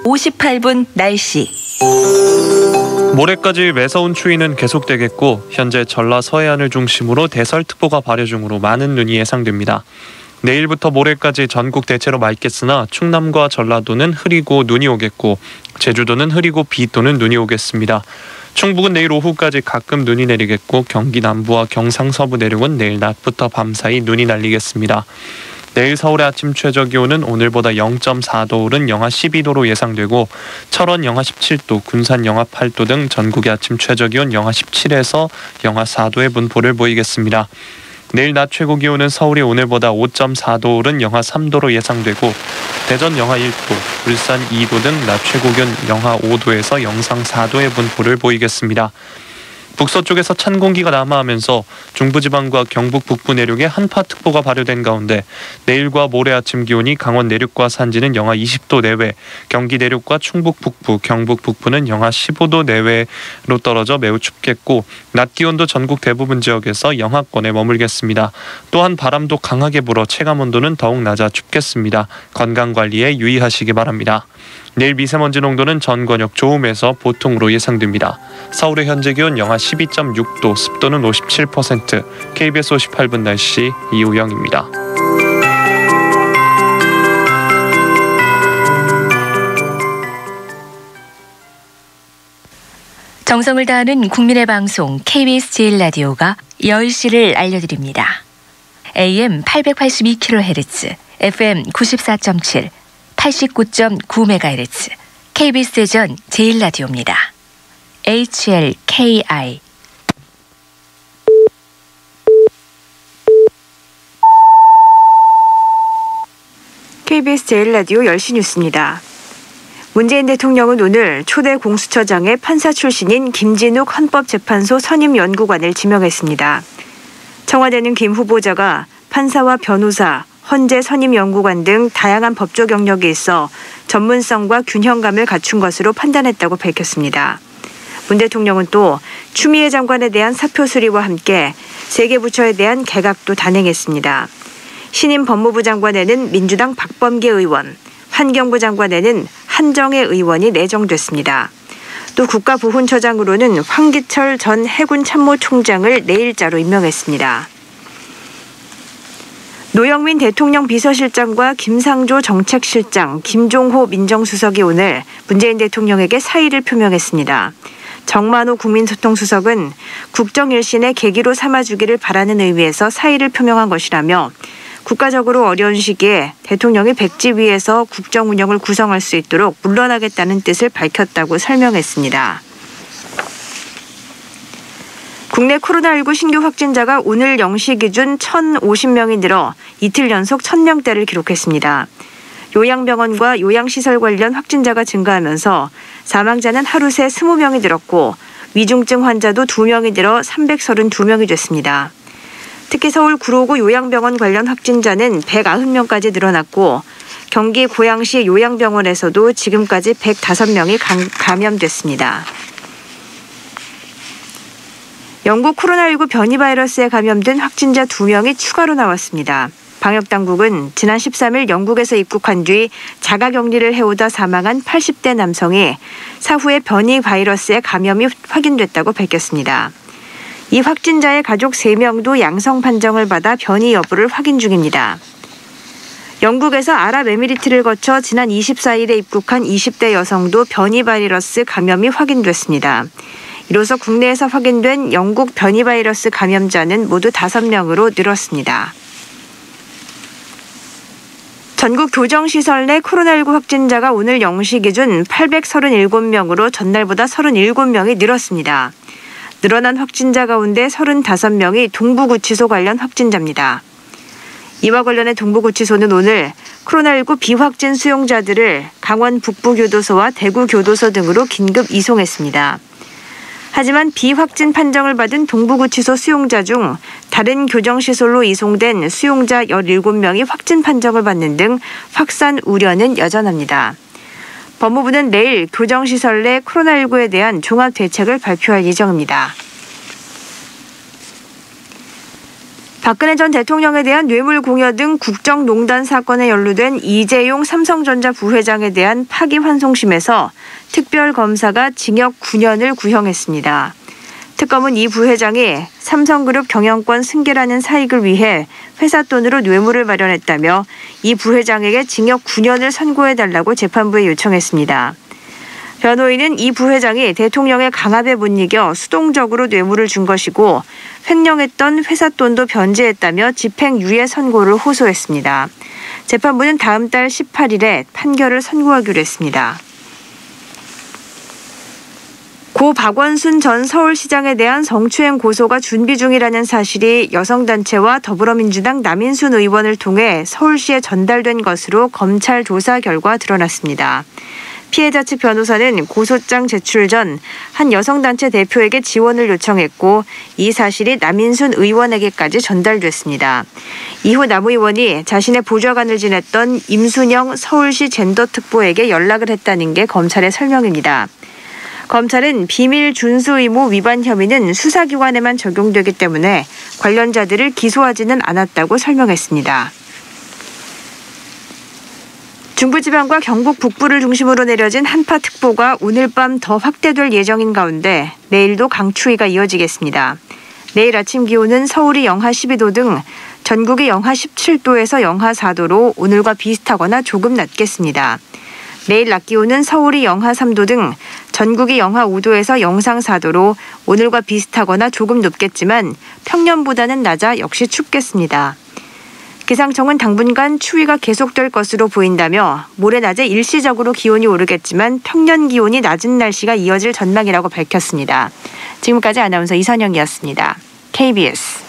58분 날씨. 모레까지 매서운 추위는 계속되겠고 현재 전라 서해안을 중심으로 대설특보가 발효 중으로 많은 눈이 예상됩니다. 내일부터 모레까지 전국 대체로 맑겠으나 충남과 전라도는 흐리고 눈이 오겠고 제주도는 흐리고 비 또는 눈이 오겠습니다. 충북은 내일 오후까지 가끔 눈이 내리겠고 경기 남부와 경상 서부 내륙은 내일 낮부터 밤사이 눈이 날리겠습니다. 내일 서울의 아침 최저기온은 오늘보다 0.4도 오른 영하 12도로 예상되고 철원 영하 17도, 군산 영하 8도 등 전국의 아침 최저기온 영하 17에서 영하 4도의 분포를 보이겠습니다. 내일 낮 최고기온은 서울이 오늘보다 5.4도 오른 영하 3도로 예상되고 대전 영하 1도, 울산 2도 등 낮 최고기온 영하 5도에서 영상 4도의 분포를 보이겠습니다. 북서쪽에서 찬 공기가 남하하면서 중부지방과 경북 북부 내륙에 한파특보가 발효된 가운데 내일과 모레 아침 기온이 강원 내륙과 산지는 영하 20도 내외, 경기 내륙과 충북 북부, 경북 북부는 영하 15도 내외로 떨어져 매우 춥겠고 낮 기온도 전국 대부분 지역에서 영하권에 머물겠습니다. 또한 바람도 강하게 불어 체감온도는 더욱 낮아 춥겠습니다. 건강관리에 유의하시기 바랍니다. 내일 미세먼지 농도는 전권역 좋음에서 보통으로 예상됩니다. 서울의 현재 기온 영하 12.6도, 습도는 57%, KBS 58분 날씨 이우영입니다. 정성을 다하는 국민의 방송 KBS 제일라디오가 10시를 알려드립니다. AM 882kHz, FM 94.7, 89.9MHz, KBS 대전 제일라디오입니다. HLKI. KBS 제일라디오 10시 뉴스입니다. 문재인 대통령은 오늘 초대 공수처장에 판사 출신인 김진욱 헌법재판소 선임연구관을 지명했습니다. 청와대는 김 후보자가 판사와 변호사, 헌재 선임연구관 등 다양한 법조 경력이 있어 전문성과 균형감을 갖춘 것으로 판단했다고 밝혔습니다. 문 대통령은 또 추미애 장관에 대한 사표 수리와 함께 세 개 부처에 대한 개각도 단행했습니다. 신임 법무부 장관에는 민주당 박범계 의원, 환경부 장관에는 한정혜 의원이 내정됐습니다. 또 국가보훈처장으로는 황기철 전 해군참모총장을 내일자로 임명했습니다. 노영민 대통령 비서실장과 김상조 정책실장, 김종호 민정수석이 오늘 문재인 대통령에게 사의를 표명했습니다. 정만호 국민소통수석은 국정일신의 계기로 삼아주기를 바라는 의미에서 사의를 표명한 것이라며 국가적으로 어려운 시기에 대통령이 백지 위에서 국정 운영을 구성할 수 있도록 물러나겠다는 뜻을 밝혔다고 설명했습니다. 국내 코로나19 신규 확진자가 오늘 0시 기준 1,050명이 늘어 이틀 연속 1,000명대를 기록했습니다. 요양병원과 요양시설 관련 확진자가 증가하면서 사망자는 하루 새 20명이 늘었고 위중증 환자도 2명이 늘어 332명이 됐습니다. 특히 서울 구로구 요양병원 관련 확진자는 190명까지 늘어났고 경기 고양시 요양병원에서도 지금까지 105명이 감염됐습니다. 영국 코로나19 변이 바이러스에 감염된 확진자 2명이 추가로 나왔습니다. 방역당국은 지난 13일 영국에서 입국한 뒤 자가격리를 해오다 사망한 80대 남성이 사후에 변이 바이러스에 감염이 확인됐다고 밝혔습니다. 이 확진자의 가족 3명도 양성 판정을 받아 변이 여부를 확인 중입니다. 영국에서 아랍에미리트를 거쳐 지난 24일에 입국한 20대 여성도 변이 바이러스 감염이 확인됐습니다. 이로써 국내에서 확인된 영국 변이 바이러스 감염자는 모두 5명으로 늘었습니다. 전국 교정시설 내 코로나19 확진자가 오늘 0시 기준 837명으로 전날보다 37명이 늘었습니다. 늘어난 확진자 가운데 35명이 동부구치소 관련 확진자입니다. 이와 관련해 동부구치소는 오늘 코로나19 비확진 수용자들을 강원 북부교도소와 대구교도소 등으로 긴급 이송했습니다. 하지만 비확진 판정을 받은 동부구치소 수용자 중 다른 교정시설로 이송된 수용자 17명이 확진 판정을 받는 등 확산 우려는 여전합니다. 법무부는 내일 교정시설 내 코로나19에 대한 종합대책을 발표할 예정입니다. 박근혜 전 대통령에 대한 뇌물 공여 등 국정농단 사건에 연루된 이재용 삼성전자 부회장에 대한 파기환송심에서 특별검사가 징역 9년을 구형했습니다. 특검은 이 부회장이 삼성그룹 경영권 승계라는 사익을 위해 회사 돈으로 뇌물을 마련했다며 이 부회장에게 징역 9년을 선고해달라고 재판부에 요청했습니다. 변호인은 이 부회장이 대통령의 강압에 못 이겨 수동적으로 뇌물을 준 것이고 횡령했던 회사 돈도 변제했다며 집행유예 선고를 호소했습니다. 재판부는 다음 달 18일에 판결을 선고하기로 했습니다. 고 박원순 전 서울시장에 대한 성추행 고소가 준비 중이라는 사실이 여성단체와 더불어민주당 남인순 의원을 통해 서울시에 전달된 것으로 검찰 조사 결과 드러났습니다. 피해자 측 변호사는 고소장 제출 전 한 여성단체 대표에게 지원을 요청했고 이 사실이 남인순 의원에게까지 전달됐습니다. 이후 남 의원이 자신의 보좌관을 지냈던 임순영 서울시 젠더특보에게 연락을 했다는 게 검찰의 설명입니다. 검찰은 비밀 준수 의무 위반 혐의는 수사기관에만 적용되기 때문에 관련자들을 기소하지는 않았다고 설명했습니다. 중부지방과 경북 북부를 중심으로 내려진 한파특보가 오늘 밤 더 확대될 예정인 가운데 내일도 강추위가 이어지겠습니다. 내일 아침 기온은 서울이 영하 12도 등 전국이 영하 17도에서 영하 4도로 오늘과 비슷하거나 조금 낮겠습니다. 내일 낮 기온은 서울이 영하 3도 등 전국이 영하 5도에서 영상 4도로 오늘과 비슷하거나 조금 높겠지만 평년보다는 낮아 역시 춥겠습니다. 기상청은 당분간 추위가 계속될 것으로 보인다며 모레 낮에 일시적으로 기온이 오르겠지만 평년 기온이 낮은 날씨가 이어질 전망이라고 밝혔습니다. 지금까지 아나운서 이선영이었습니다. KBS